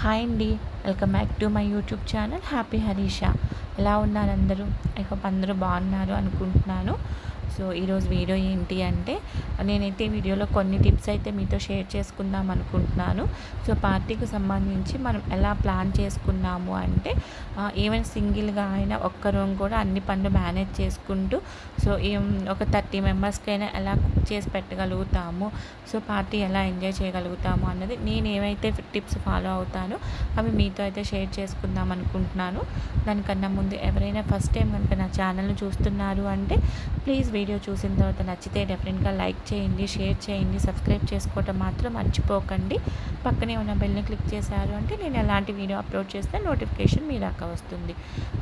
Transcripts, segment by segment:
Hi అండి. Welcome back to my YouTube channel happy Harisha. ఎలా ఉన్నారు అందరూ? ఐ హోప్ అందరూ బాగున్నారు అనుకుంటున్నాను. సో ఈరోజు వీడియో ఏంటి అంటే, నేనైతే ఈ వీడియోలో కొన్ని టిప్స్ అయితే మీతో షేర్ చేసుకుందాం అనుకుంటున్నాను. సో పార్టీకి సంబంధించి మనం ఎలా ప్లాన్ చేసుకున్నాము అంటే, ఈవెన్ సింగిల్గా అయినా ఒక్క రూమ్ కూడా అన్ని పనులు మేనేజ్ చేసుకుంటూ, సో ఒక 30 మెంబర్స్కైనా ఎలా కుక్ చేసి పెట్టగలుగుతాము, సో పార్టీ ఎలా ఎంజాయ్ చేయగలుగుతాము అన్నది నేను ఏవైతే టిప్స్ ఫాలో అవుతానో అవి మీతో అయితే షేర్ చేసుకుందాం అనుకుంటున్నాను. దానికన్నా ముందు ఎవరైనా ఫస్ట్ టైం కనుక నా ఛానల్ని చూస్తున్నారు అంటే ప్లీజ్ వీడియో చూసిన తర్వాత నచ్చితే డెఫినెట్గా లైక్ చేయండి, షేర్ చేయండి, సబ్స్క్రైబ్ చేసుకోవటం మాత్రం మర్చిపోకండి. పక్కనే ఉన్న బెల్ని క్లిక్ చేశారు అంటే నేను ఎలాంటి వీడియో అప్లోడ్ చేస్తే నోటిఫికేషన్ మీ దాకా వస్తుంది.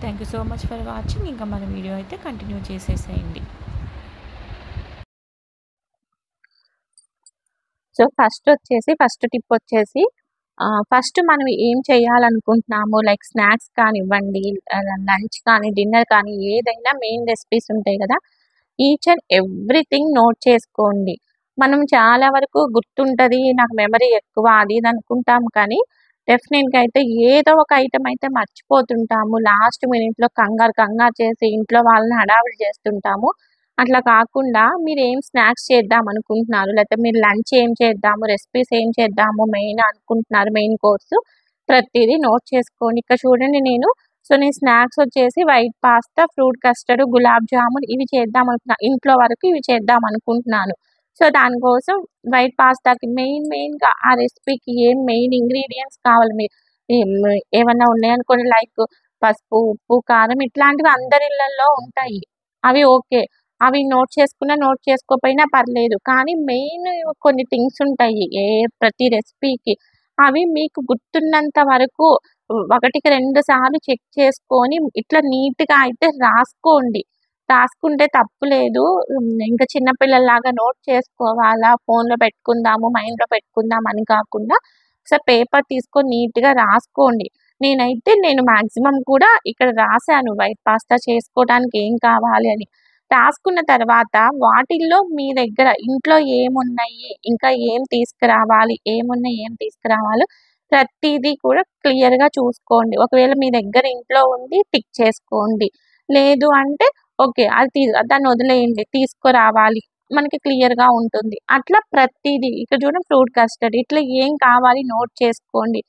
Thank you so much for watching. ఇంకా మన వీడియో అయితే కంటిన్యూ చేసేసేయండి. సో ఫస్ట్ టిప్ వచ్చేసి ఫస్ట్ మనం ఏం చేయాలనుకుంటున్నామో లైక్ స్నాక్స్ కానివ్వండి, లంచ్ కానీ, డిన్నర్ కానీ ఏదైనా మెయిన్ రెసిపీస్ ఉంటాయి కదా! ఈచ్ అండ్ ఎవ్రీథింగ్ నోట్ చేసుకోండి. మనం చాలా వరకు గుర్తుంటది, నాకు మెమరీ ఎక్కువ అది ఇది అనుకుంటాం కానీ, డెఫినిట్‌గా అయితే ఏదో ఒక ఐటెమ్ అయితే మర్చిపోతుంటాము. లాస్ట్ మినిట్‌లో కంగారు చేసి ఇంట్లో వాళ్ళని హడావిడి చేస్తుంటాము. అట్లా కాకుండా మీరేం స్నాక్స్ చేద్దాం అనుకుంటున్నారు, లేకపోతే మీరు లంచ్ ఏం చేద్దాము, రెసిపీస్ ఏం చేద్దాము మెయిన్ అనుకుంటున్నారు, మెయిన్ కోర్సు ప్రతిదీ నోట్ చేసుకోండి. ఇక్కడ చూడండి నేను స్నాక్స్ వచ్చేసి white pasta, fruit custard, gulab jamun ఇవి చేద్దాం అనుకున్నా. ఇంట్లో వరకు ఇవి చేద్దాం అనుకుంటున్నాను. సో, దానికోసం వైట్ పాస్తాకి మెయిన్‌గా ఆ రెసిపీకి ఏం మెయిన్ ఇంగ్రీడియెంట్స్ కావాలి ఏమన్నా ఉన్నాయనుకోండి లైక్ పసుపు, ఉప్పు, కారం ఇట్లాంటివి అందరి ఇళ్లల్లో ఉంటాయి. అవి ఓకే. అవి నోట్ చేసుకోకపోయినా పర్లేదు. కానీ మెయిన్ కొన్ని థింగ్స్ ఉంటాయి. ప్రతి రెసిపీకి. అవి మీకు గుర్తున్నంత వరకు ఒకటికి 2 సార్లు చెక్ చేసుకొని ఇట్లా నీట్‌గా అయితే రాసుకోండి. రాసుకుంటే తప్పు లేదు. ఇంకా చిన్న పిల్లల్లాగా నోట్ చేసుకోవాలా, ఫోన్‌లో పెట్టుకుందాము, మైండ్‌లో పెట్టుకుందాం అని కాకుండా ఒకసారి పేపర్ తీసుకొని నీట్‌గా రాసుకోండి. నేను మాక్సిమం కూడా ఇక్కడ రాసాను వైట్ పాస్తా చేసుకోవడానికి ఏం కావాలి అని. రాసుకున్న తర్వాత వాటిల్లో మీ దగ్గర ఇంట్లో ఏమున్నాయి, ఇంకా ఏం తీసుకురావాలి, ఏం తీసుకురావాలో ప్రతీదీ కూడా క్లియర్‌గా చూసుకోండి. ఒకవేళ మీ దగ్గర ఇంట్లో ఉంది టిక్ చేసుకోండి. లేదు అంటే ఓకే. దాన్నొదిలేయండి. తీసుకురావాలి. మనకి క్లియర్‌గా ఉంటుంది. అట్లా ప్రతీదీ ఇక్కడ చూడండి ఫ్రూట్ కస్టర్డ్ ఇట్లా ఏం కావాలి నోట్ చేసుకోండి.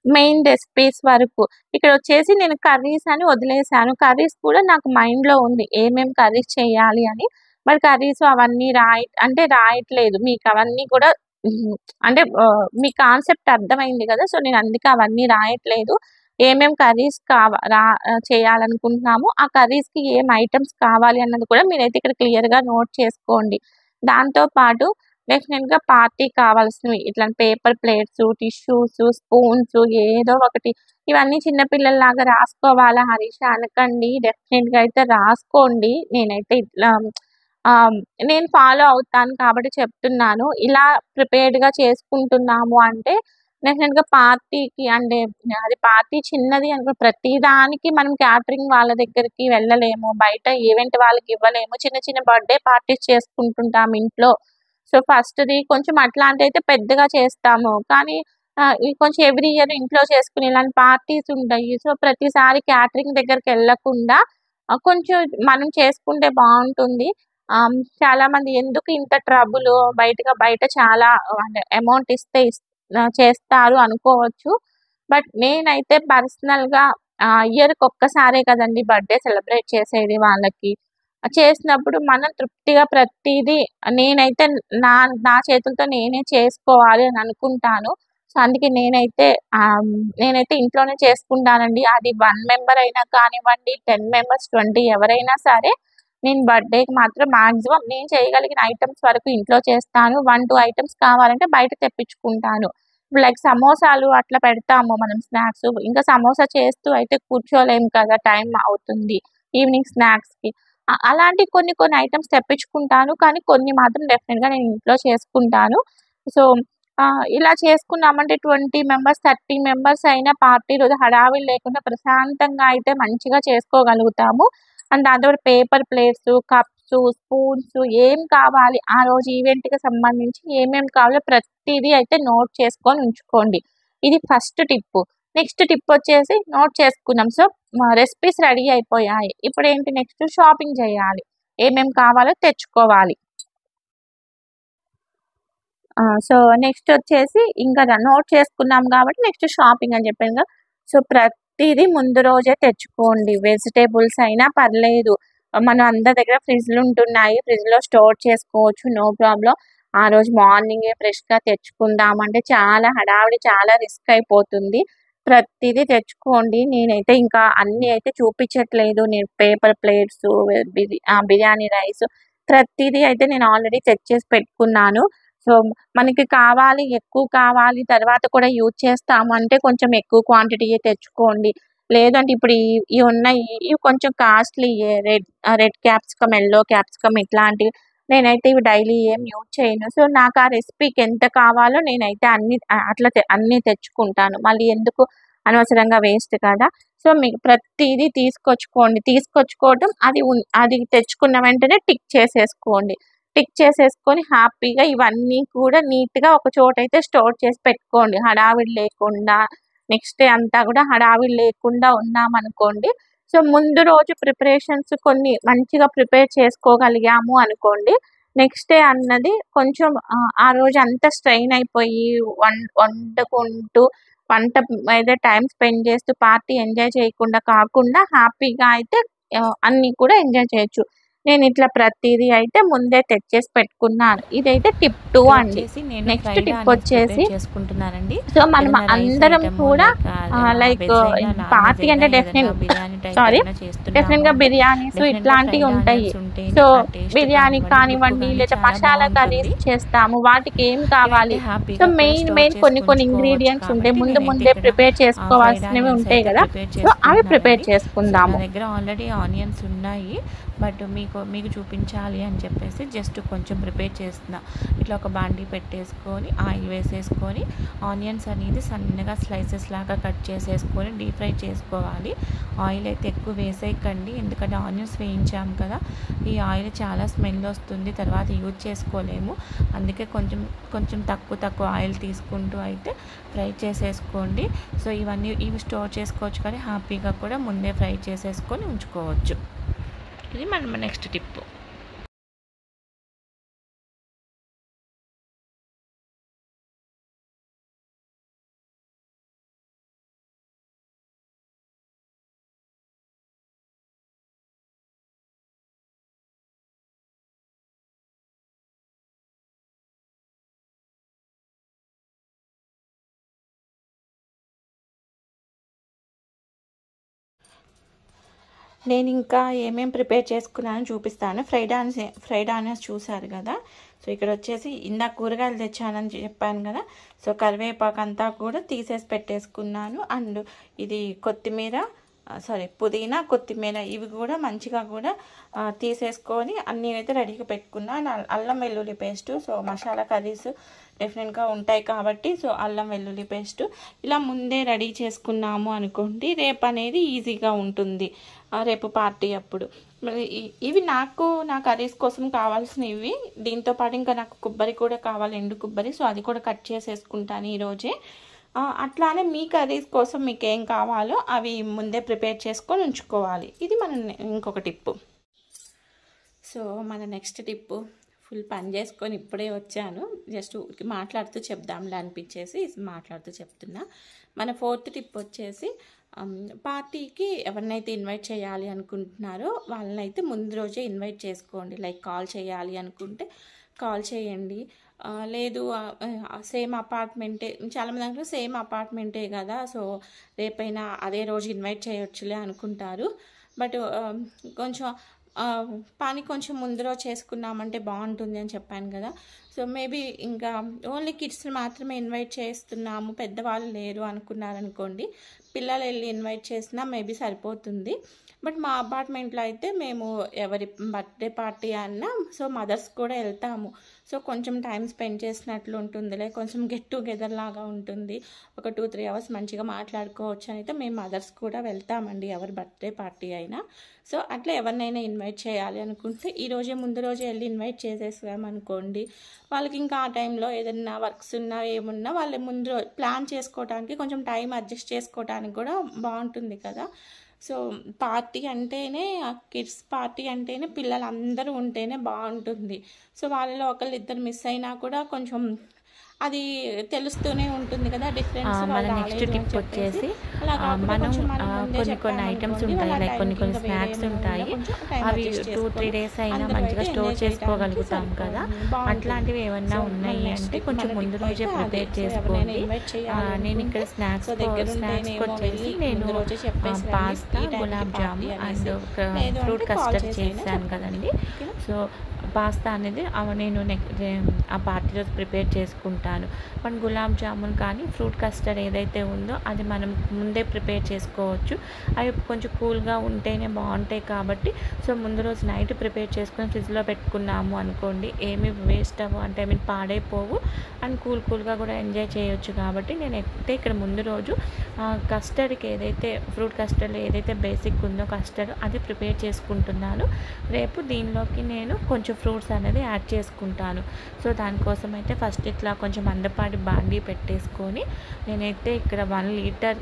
మెయిన్ రెసిపీస్ వరకు. ఇక్కడొచ్చేసి నేను కర్రీస్ అని వదిలేసాను. కర్రీస్ కూడా నాకు మైండ్‌లో ఉంది. కర్రీస్ చేయాలి అని. మరి కర్రీస్ అవన్నీ రాయట్లేదు. మీకవన్నీ కూడా అంటే మీ కాన్సెప్ట్ అర్థమైంది గదా! సో, నేను అందుకే అవన్నీ రాయట్లేదు. కర్రీస్ చేయాలనుకుంటున్నామో, ఆ కర్రీస్‌కి ఏం ఐటెమ్స్ కావాలి అన్నది కూడా మీరైతే ఇక్కడ క్లియర్‌గా నోట్ చేసుకోండి. దాంతో పాటు డెఫినిట్‌గా పార్టీకి కావాల్సినవి ఇట్లాంటి పేపర్ ప్లేట్సు, టిష్యూసు, స్పూన్సు ఏదో ఒకటి. ఇవన్నీ చిన్న పిల్లల్లాగా రాసుకోవాలా హరీష అనకండి. డెఫినిట్‌గా అయితే రాసుకోండి. నేనైతే ఇట్లా నేను ఫాలో అవుతాను కాబట్టి చెప్తున్నాను. ఇలా ప్రిపేర్డ్‌గా చేసుకుంటున్నాము అంటే డెఫినిట్‌గా పార్టీకి అంటే అది పార్టీ చిన్నది అనుకో ప్రతి దానికి మనం క్యాటరింగ్ వాళ్ళ దగ్గరికి వెళ్ళలేము. బయట ఈవెంట్ వాళ్ళకి ఇవ్వలేము. చిన్న చిన్న బర్త్‌డే పార్టీస్ చేసుకుంటుంటాం ఇంట్లో. సో, ఫస్ట్‌ది కొంచెం అట్లాంటివయితే పెద్దగా చేస్తాము. కానీ ఇవి కొంచెం ఎవ్రీ ఇయర్ ఇంట్లో చేసుకునే ఇలాంటి పార్టీస్ ఉంటాయి. సో, ప్రతిసారి క్యాటరింగ్ దగ్గరికెళ్ళకుండా కొంచెం మనం చేసుకుంటే బావుంటుంది. చాలామంది ఎందుకు ఇంత ట్రబులు బయట చాలా అంటే అమౌంట్ ఇస్తే చేస్తారు అనుకోవచ్చు. బట్ నేనైతే పర్సనల్‌గా ఇయర్‌కి ఒక్కసారే కదండీ బర్త్‌డే సెలబ్రేట్ చేసేది వాళ్ళకి. చేసినప్పుడు మనం తృప్తిగా ప్రతీదీ నేనైతే నా నా చేతులతో నేనే చేసుకోవాలి అని అనుకుంటాను. సో, అందుకే నేనైతే ఇంట్లోనే చేసుకుంటానండి. అది 1 మెంబర్ అయినా కానివ్వండి, 10 మెంబర్స్, 20 ఎవరైనా సరే నేను బర్త్‌డేకి మాత్రం మాక్సిమం నేను చేయగలిగిన ఐటెమ్స్ వరకు ఇంట్లో చేస్తాను. 1, 2 ఐటెమ్స్ కావాలంటే బయట తెప్పించుకుంటాను. ఇప్పుడు లైక్ సమోసాలు అట్లా పెడతాము మనం స్నాక్స్. ఇంకా సమోసా చేస్తూ అయితే కూర్చోలేము కదా! టైం అవుతుంది. ఈవినింగ్ స్నాక్స్‌కి. అలాంటి కొన్ని ఐటెమ్స్ తెప్పించుకుంటాను. కానీ కొన్ని మాత్రం డెఫినిట్‌గా నేను ఇంట్లో చేసుకుంటాను. సో, ఇలా చేసుకున్నామంటే 20 మెంబర్స్, 30 మెంబర్స్ అయినా పార్టీ రోజు హడావిడి లేకుండా ప్రశాంతంగా అయితే మంచిగా చేసుకోగలుగుతాము. అండ్ దాంతో పాటు paper plates, cups cups, spoons ఏం కావాలి ఆ రోజు ఈవెంట్‌కి సంబంధించి ఏమేమి కావాలో ప్రతీదీ అయితే నోట్ చేసుకొని ఉంచుకోండి. ఇది ఫస్ట్ టిప్పు. నెక్స్ట్ టిప్ వచ్చేసి నోట్ చేసుకున్నాం. సో, రెసిపీస్ రెడీ అయిపోయాయి. ఇప్పుడేంటి నెక్స్ట్ షాపింగ్ చేయాలి. ఏమేం కావాలో తెచ్చుకోవాలి. సో, నెక్స్ట్ వచ్చేసి ఇంకా నోట్ చేసుకున్నాం కాబట్టి నెక్స్ట్ షాపింగ్ అని చెప్పాను కదా! సో, ప్రతీదీ ముందు రోజే తెచ్చుకోండి. వెజిటబుల్స్ అయినా పర్లేదు. మనం అందరి దగ్గర ఫ్రిడ్జ్‌లుంటున్నాయి. ఫ్రిడ్జ్‌లో స్టోర్ చేసుకోవచ్చు. No problem. ఆ రోజు మార్నింగే ఫ్రెష్‌గా తెచ్చుకుందామంటే చాలా హడావిడి, చాలా రిస్క్ అయిపోతుంది. ప్రతీదీ తెచ్చుకోండి. నేనైతే ఇంకా అన్నీ అయితే చూపించట్లేదు. నేను పేపర్ ప్లేట్సు, బిర్యానీ రైసు ప్రతీదీ అయితే నేను ఆల్రెడీ తెచ్చేసి పెట్టుకున్నాను. సో, మనకి కావాలి, ఎక్కువ కావాలి, తర్వాత కూడా యూజ్ చేస్తాము అంటే కొంచెం ఎక్కువ క్వాంటిటీయే తెచ్చుకోండి. లేదంటే ఇప్పుడు ఇయి ఉన్నాయి. ఇవి కొంచెం కాస్ట్‌లీయే రెడ్ క్యాప్సికమ్, యెల్లో క్యాప్సికమ్ ఇట్లాంటివి. నేనైతే ఇవి డైలీ ఏం యూజ్ చేయను. సో, నాకు ఆ రెసిపీకి ఎంత కావాలో నేనైతే అన్నీ తెచ్చుకుంటాను. మళ్ళీ ఎందుకు అనవసరంగా వేస్ట్ కదా! సో, మీకు ప్రతీదీ తీసుకొచ్చుకోండి. తీసుకొచ్చుకోవటం అది తెచ్చుకున్న వెంటనే టిక్ చేసేసుకోండి. టిక్ చేసేసుకొని హ్యాపీగా ఇవన్నీ కూడా నీట్‌గా ఒక చోటైతే స్టోర్ చేసి పెట్టుకోండి. హడావిడి లేకుండా నెక్స్ట్ డే అంతా గూడా హడావిడి లేకుండా ఉన్నామనుకోండి. సో, ముందు రోజు ప్రిపరేషన్స్ కొన్ని మంచిగా ప్రిపేర్ చేసుకోగలిగాము అనుకోండి. నెక్స్ట్ డే అన్నది కొంచెం ఆ రోజంతా స్ట్రెయిన్ అయిపోయి వండుకుంటూ వంట మీద టైమ్ స్పెండ్ చేస్తూ పార్టీ ఎంజాయ్ చేయకుండా కాకుండా హ్యాపీగా అయితే అన్నీ కూడా ఎంజాయ్ చేయొచ్చు. నేనిట్లా ప్రతీదీ అయితే ముందే తెచ్చేసి పెట్టుకున్నాను. ఇదైతే టిప్ 2 ఇక్కడ అండి. వచ్చేసి నేను నెక్స్ట్ ఫ్రైడ్ టిప్ ఆనియన్స్ వచ్చేసి ప్రిపేర్ చేసుకుంటున్నానండి. సో, మనం ఏదైనా రైస్ అందరం ఐటెము కూడా లైక్ వెజ్ అయినా, నాన్ వెజ్ పార్టీ అయినా, అంటే ఏదైనా బిర్యానీ టైప్ సారీ ఏదైనా చేస్తున్నాము డెఫినిట్‌గా అంటే బిర్యానీస్ డెఫినెట్‌గా ఇట్లాంటివి ఫ్రైడ్ ఉంటాయి. ఆనియన్స్ ఉంటేనే సో, ఆ టేస్ట్ బిర్యానీ కానివ్వండి, లుక్ కానివ్వండి కానీ లేదా చాలా మసాలా బాగుంటుంది. కర్రీస్ చేస్తాము. వాటికి ఏం ఇవైతే కావాలి? సో, హ్యాపీగా కూడా స్టోర్ మెయిన్ చేసుకొని కొన్ని ఉంచుకోవచ్చు ఇంగ్రీడియెంట్స్ ఉంటాయి. కాబట్టి నేనైతే ముందే ఇక్కడ ప్రిపేర్ ఫ్రైడ్ చేసుకోవాల్సినవి ఆనియన్స్ ఉంటాయి అయితే గదా! ప్రిపేర్ సో, అవి ప్రిపేర్ చేసుకుంటున్నానండి. సో, నా చేసుకుందాము. దగ్గర ఆల్రెడీ ఆనియన్స్ ఉన్నాయి. బట్ మీకు చూపించాలి అని చెప్పేసి జస్ట్ కొంచెం ప్రిపేర్ చేస్తున్నా. ఇట్లా ఒక బాండీ పెట్టేసుకొని ఆయిల్ వేసేసుకొని ఆనియన్స్ అనేది సన్నగా స్లైసెస్ లాగా కట్ చేసేసుకొని డీప్ ఫ్రై చేసుకోవాలి. ఆయిల్ అయితే ఎక్కువ వేసేయకండి, ఎందుకంటే ఆనియన్స్ వేయించాము కదా, ఈ ఆయిల్ చాలా స్మెల్ వస్తుంది, తర్వాత యూజ్ చేసుకోలేము. అందుకే కొంచెం తక్కువ ఆయిల్ తీసుకుంటూ అయితే ఫ్రై చేసేసుకోండి. సో, ఇవి స్టోర్ చేసుకోవచ్చు కానీ హ్యాపీగా కూడా ముందే ఫ్రై చేసేసుకొని ఉంచుకోవచ్చు. ఇది మన నెక్స్ట్ టిప్. నేను ఇంకా ఏమేమి ప్రిపేర్ చేసుకున్నానో చూపిస్తాను. ఫ్రైడ్ ఆనియన్స్ చూసారు కదా. సో, ఇక్కడ వచ్చేసి ఇందాక కూరగాయలు తెచ్చానని చెప్పాను కదా. సో, కరివేపాకు అంతా కూడా తీసేసి పెట్టేసుకున్నాను. అండ్ ఇది పుదీనా, కొత్తిమీర ఇవి కూడా మంచిగా కూడా తీసేసుకొని అన్నీ అయితే రెడీగా పెట్టుకున్నాను. అల్లం వెల్లుల్లి పేస్టు, సో మసాలా కర్రీస్ డెఫినెట్గా ఉంటాయి కాబట్టి సో అల్లం వెల్లుల్లి పేస్టు ఇలా ముందే రెడీ చేసుకున్నాము అనుకోండి, రేపు అనేది ఈజీగా ఉంటుంది. రేపు పార్టీ అప్పుడు ఇవి నా కర్రీస్ కోసం కావాల్సినవి. దీంతో పాటు ఇంకా నాకు కొబ్బరి కూడా కావాలి, ఎండు కొబ్బరి. సో అది కూడా కట్ చేసేసుకుంటాను ఈరోజే. అట్లానే మీ కర్రీస్ కోసం మీకు ఏం కావాలో అవి ముందే ప్రిపేర్ చేసుకొని ఉంచుకోవాలి. ఇది మన ఇంకొక టిప్పు. సో మన నెక్స్ట్ టిప్పు, ఫుల్ పని చేసుకొని ఇప్పుడే వచ్చాను, జస్ట్ మాట్లాడుతూ చెప్దాంలే అనిపించేసి మాట్లాడుతూ చెప్తున్నా. మన ఫోర్త్ టిప్ వచ్చేసి పార్టీకి ఎవరినైతే ఇన్వైట్ చేయాలి అనుకుంటున్నారో వాళ్ళనైతే ముందు రోజే ఇన్వైట్ చేసుకోండి. లైక్ కాల్ చేయాలి అనుకుంటే కాల్ చేయండి. లేదు సేమ్ అపార్ట్మెంటే, చాలామంది అంటే సేమ్ అపార్ట్మెంటే కదా, సో రేపైనా అదే రోజు ఇన్వైట్ చేయొచ్చులే అనుకుంటారు. బట్ కొంచెం పని కొంచెం ముందు రోజు చేసుకున్నామంటే బాగుంటుంది అని చెప్పాను కదా. సో మేబీ ఇంకా ఓన్లీ కిడ్స్ మాత్రమే ఇన్వైట్ చేస్తున్నాము, పెద్దవాళ్ళు లేరు అనుకున్నారనుకోండి, పిల్లలు వెళ్ళి ఇన్వైట్ చేసినా మేబీ సరిపోతుంది. బట్ మా అపార్ట్మెంట్లో అయితే మేము ఎవరి బర్త్డే పార్టీ అన్నా సో మదర్స్ కూడా వెళ్తాము. సో కొంచెం టైం స్పెండ్ చేసినట్లు ఉంటుందిలే, కొంచెం గెట్ టుగెదర్ లాగా ఉంటుంది, ఒక 2-3 అవర్స్ మంచిగా మాట్లాడుకోవచ్చు అని అయితే మేము మదర్స్ కూడా వెళ్తామండి ఎవరి బర్త్డే పార్టీ అయినా. సో అట్లా ఎవరినైనా ఇన్వైట్ చేయాలి అనుకుంటే ఈరోజే ముందు రోజే వెళ్ళి ఇన్వైట్ చేసేసామనుకోండి, వాళ్ళకి ఇంకా ఆ టైంలో ఏదైనా వర్క్స్ ఉన్నా ఏమున్నా వాళ్ళు ముందు ప్లాన్ చేసుకోవడానికి కొంచెం టైం అడ్జస్ట్ చేసుకోవడానికి కూడా బాగుంటుంది కదా. సో పార్టీ అంటేనే కిడ్స్ పార్టీ అంటేనే పిల్లలందరూ ఉంటేనే బాగుంటుంది. సో వాళ్ళలో ఒకళ్ళు ఇద్దరు మిస్ అయినా కూడా కొంచెం అది తెలుస్తూనే ఉంటుంది కదా డిఫరెన్స్. మన నెక్స్ట్ టిప్ వచ్చేసి మనం కొన్ని ఐటమ్స్ ఉంటాయి, లైక్ కొన్ని స్నాక్స్ ఉంటాయి, అవి 2-3 డేస్ అయినా మంచిగా స్టోర్ చేసుకోగలుగుతాం కదా. అట్లాంటివి ఏమన్నా ఉన్నాయి అంటే కొంచెం ముందు రోజే ప్రిపేర్ చేసుకోండి. నేను ఇక్కడ స్నాక్స్ వచ్చేసి నేను pasta, gulab jamun and fruit custard చేశాను కదండి. సో పాస్తా అనేది నేను ఆ పార్టీ రోజు ప్రిపేర్ చేసుకుంటాను. మన గులాబ్ జామున్ కానీ ఫ్రూట్ కస్టర్డ్ ఏదైతే ఉందో అది మనం ముందే ప్రిపేర్ చేసుకోవచ్చు. అవి కొంచెం కూల్గా ఉంటేనే బాగుంటాయి కాబట్టి సో ముందు రోజు నైట్ ప్రిపేర్ చేసుకొని ఫ్రిడ్జ్లో పెట్టుకున్నాము అనుకోండి, ఏమి వేస్ట్ అవ్వు, అంటే పాడైపోవు అండ్ కూల్గా కూడా ఎంజాయ్ చేయొచ్చు. కాబట్టి నేను అయితే ఇక్కడ ముందు రోజు కస్టర్డ్కి ఏదైతే ఫ్రూట్ కస్టర్డ్లో ఏదైతే బేసిక్ ఉందో కస్టర్డ్ అది ప్రిపేర్ చేసుకుంటున్నాను. రేపు దీనిలోకి నేను కొంచెం ఫ్రూట్స్ అనేది యాడ్ చేసుకుంటాను. సో దానికోసం అయితే ఫస్ట్ ఇట్లా కొంచెం మందపాటి బాండీ పెట్టేసుకొని నేనైతే ఇక్కడ 1 లీటర్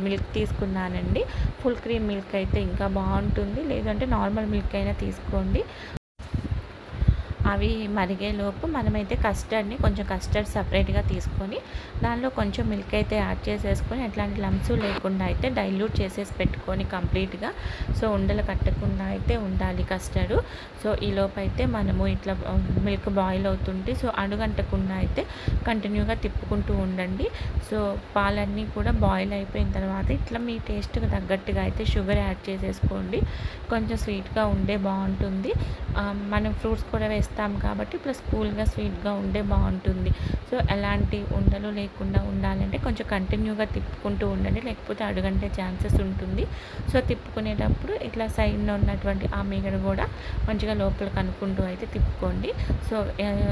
మిల్క్ తీసుకున్నానండి. ఫుల్ క్రీమ్ మిల్క్ అయితే ఇంకా బాగుంటుంది, లేదంటే నార్మల్ మిల్క్ అయినా తీసుకోండి. అవి మరిగేలోపు మనమైతే కస్టర్డ్ని కొంచెం కస్టర్డ్ సపరేట్గా తీసుకొని దానిలో కొంచెం మిల్క్ అయితే యాడ్ చేసేసుకొని ఎట్లాంటి లంప్స్ లేకుండా అయితే డైల్యూట్ చేసేసి పెట్టుకొని కంప్లీట్గా సో ఉండలు కట్టకుండా అయితే ఉండాలి కస్టర్డ్. సో ఈలోపు అయితే మనము ఇట్లా మిల్క్ బాయిల్ అవుతుంటే సో అడుగంటకుండా అయితే కంటిన్యూగా తిప్పుకుంటూ ఉండండి. సో పాలన్నీ కూడా బాయిల్ అయిపోయిన తర్వాత ఇట్లా మీ టేస్ట్కి తగ్గట్టుగా అయితే షుగర్ యాడ్ చేసేసుకోండి. కొంచెం స్వీట్గా ఉండే బాగుంటుంది. మనం ఫ్రూట్స్ కూడా వేస్తాం కాబట్టి ప్లస్ కూల్గా స్వీట్గా ఉండే బాగుంటుంది. సో ఎలాంటి ఉండలు లేకుండా ఉండాలంటే కొంచెం కంటిన్యూగా తిప్పుకుంటూ ఉండండి, లేకపోతే అడుగంటే ఛాన్సెస్ ఉంటుంది. సో తిప్పుకునేటప్పుడు ఇట్లా సైడ్లో ఉన్నటువంటి ఆ మీగడ కూడా మంచిగా లోపలికి అనుకుంటూ అయితే తిప్పుకోండి. సో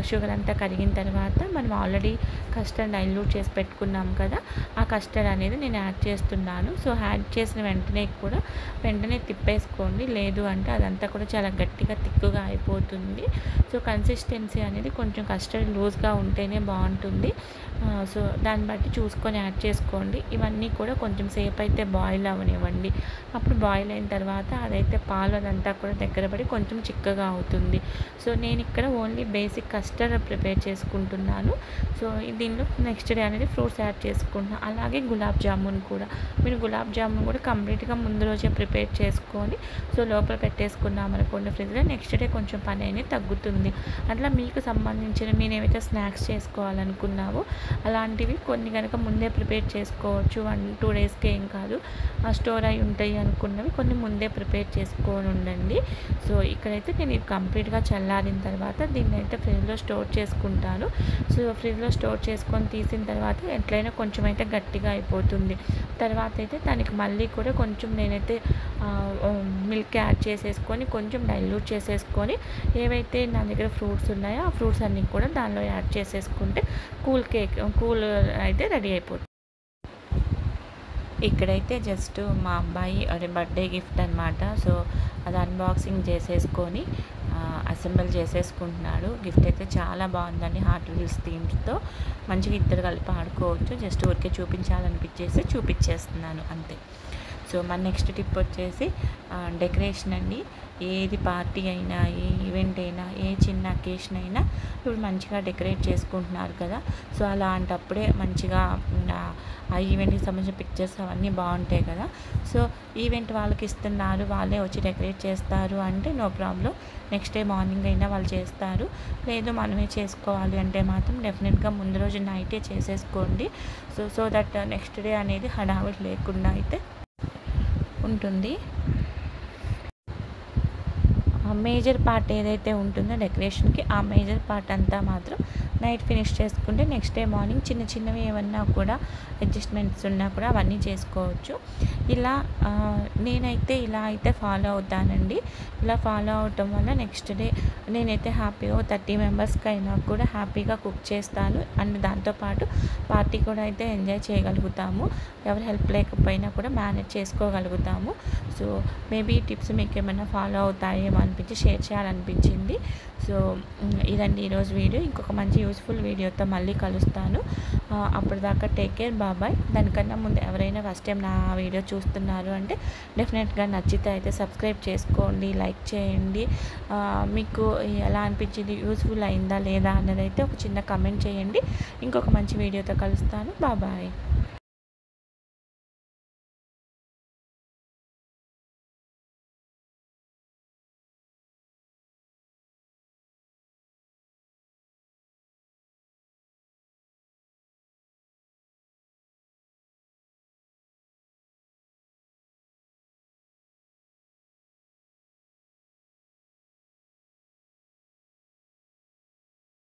షుగర్ అంతా కరిగిన తర్వాత మనం ఆల్రెడీ కస్టర్డ్ డైల్యూట్ చేసి పెట్టుకున్నాం కదా, ఆ కస్టర్డ్ అనేది నేను యాడ్ చేస్తున్నాను. సో యాడ్ చేసిన వెంటనే తిప్పేసుకోండి, లేదు అంటే అదంతా కూడా చాలా గట్టిగా తిక్కుగా అయిపోతుంది. సో కన్సిస్టెన్సీ అనేది కొంచెం కస్టర్డ్ లూజ్గా ఉంటేనే బాగుంటుంది. సో దాన్ని బట్టి చూసుకొని యాడ్ చేసుకోండి. ఇవన్నీ కూడా కొంచెం సేపు అయితే బాయిల్ అవ్వనివ్వండి. అప్పుడు బాయిల్ అయిన తర్వాత అదైతే పాలు అదంతా కూడా దగ్గర పడి కొంచెం చిక్కగా అవుతుంది. సో నేను ఇక్కడ ఓన్లీ బేసిక్ కస్టర్డ్ ప్రిపేర్ చేసుకుంటున్నాను. సో దీనిలో నెక్స్ట్ డే అనేది ఫ్రూట్స్ యాడ్ చేసుకుంటున్నాను. అలాగే గులాబ్ జామున్ కూడా కంప్లీట్గా ముందు రోజే ప్రిపేర్ చేసుకొని సో లోపల పెట్టేసుకున్నామనుకోండి ఫ్రిడ్జ్లో, నెక్స్ట్ డే కొంచెం పని అనేది తగ్గుతుంది. అట్లా మీకు సంబంధించిన మీరు ఏవైతే స్నాక్స్ చేసుకోవాలనుకున్నావో అలాంటివి కొన్ని కనుక ముందే ప్రిపేర్ చేసుకోవచ్చు. 1-2 డేస్కి ఏం కాదు, స్టోర్ అయి ఉంటాయి అనుకున్నవి కొన్ని ముందే ప్రిపేర్ చేసుకొని ఉండండి. సో ఇక్కడైతే నేను ఇది కంప్లీట్గా చల్లారిన తర్వాత దీన్ని అయితే ఫ్రిడ్జ్లో స్టోర్ చేసుకుంటాను. సో ఫ్రిడ్జ్లో స్టోర్ చేసుకొని తీసిన తర్వాత ఎట్లయినా కొంచెం అయితే గట్టిగా అయిపోతుంది. తర్వాత అయితే దానికి మళ్ళీ కూడా కొంచెం నేనైతే మిల్క్ యాడ్ చేసేసుకొని కొంచెం డైల్యూట్ చేసేసుకొని ఏవైతే నా దగ్గర ఫ్రూట్స్ ఉన్నాయో ఆ ఫ్రూట్స్ అన్నీ కూడా దానిలో యాడ్ చేసేసుకుంటే కూల్ అయితే రెడీ అయిపోతుంది. ఇక్కడైతే జస్ట్ మా అబ్బాయి బర్త్డే గిఫ్ట్ అనమాట. సో అది అన్బాక్సింగ్ చేసేసుకొని అసెంబుల్ చేసేసుకుంటున్నాడు. గిఫ్ట్ అయితే చాలా బాగుందండి, హార్ట్ వీల్స్ థీమ్స్తో మంచిగా ఇద్దరు కలిపి ఆడుకోవచ్చు. జస్ట్ ఊరికే చూపించాలనిపించేసి చూపించేస్తున్నాను అంతే. సో మన నెక్స్ట్ టిప్ వచ్చేసి డెకరేషన్ అండి. ఏది పార్టీ అయినా, ఏ ఈవెంట్ అయినా, ఏ చిన్న అకేషన్ అయినా ఇప్పుడు మంచిగా డెకరేట్ చేసుకుంటున్నారు కదా. సో అలాంటప్పుడే మంచిగా ఆ ఈవెంట్కి సంబంధించిన పిక్చర్స్ అవన్నీ బాగుంటాయి కదా. సో ఈవెంట్ వాళ్ళకి ఇస్తున్నారు, వాళ్ళే వచ్చి డెకరేట్ చేస్తారు అంటే no problem. Next day morning అయినా వాళ్ళు చేస్తారు. లేదు మనమే చేసుకోవాలి అంటే మాత్రం డెఫినెట్గా ముందు రోజు నైటే చేసేసుకోండి. సో దట్ నెక్స్ట్ డే అనేది హడావిడి లేకుండా అయితే ఉంటుంది. మేజర్ పార్ట్ ఏదైతే ఉంటుందో డెకరేషన్కి ఆ మేజర్ పార్ట్ అంతా మాత్రం నైట్ ఫినిష్ చేసుకుంటే నెక్స్ట్ డే మార్నింగ్ చిన్న చిన్నవి ఏమన్నా కూడా అడ్జస్ట్మెంట్స్ ఉన్నా కూడా అవన్నీ చేసుకోవచ్చు. ఇలా నేనైతే ఇలా అయితే ఫాలో అవుతానండి. ఇలా ఫాలో అవటం వల్ల నెక్స్ట్ డే నేనైతే హ్యాపీగా 30 మెంబర్స్కి అయినా కూడా హ్యాపీగా కుక్ చేస్తాను. అండ్ దాంతోపాటు పార్టీ కూడా అయితే ఎంజాయ్ చేయగలుగుతాము. ఎవరి హెల్ప్ లేకపోయినా కూడా మేనేజ్ చేసుకోగలుగుతాము. సో మేబీ ఈ టిప్స్ మీకు ఏమైనా ఫాలో అవుతాయేమో అనిపించి షేర్ చేయాలనిపించింది. సో ఇదండి ఈరోజు వీడియో. ఇంకొక మంచి యూస్ఫుల్ వీడియోతో మళ్ళీ కలుస్తాను. అప్పటిదాకా టేక్ కేర్, బాబాయ్. దానికన్నా ముందు ఎవరైనా ఫస్ట్ టైం నా వీడియో చూస్తున్నారు అంటే డెఫినెట్గా నచ్చితే అయితే సబ్స్క్రైబ్ చేసుకోండి, లైక్ చేయండి. మీకు ఎలా అనిపించింది, యూస్ఫుల్ అయిందా లేదా అన్నదైతే ఒక చిన్న కమెంట్ చేయండి. ఇంకొక మంచి వీడియోతో కలుస్తాను. బాబాయ్.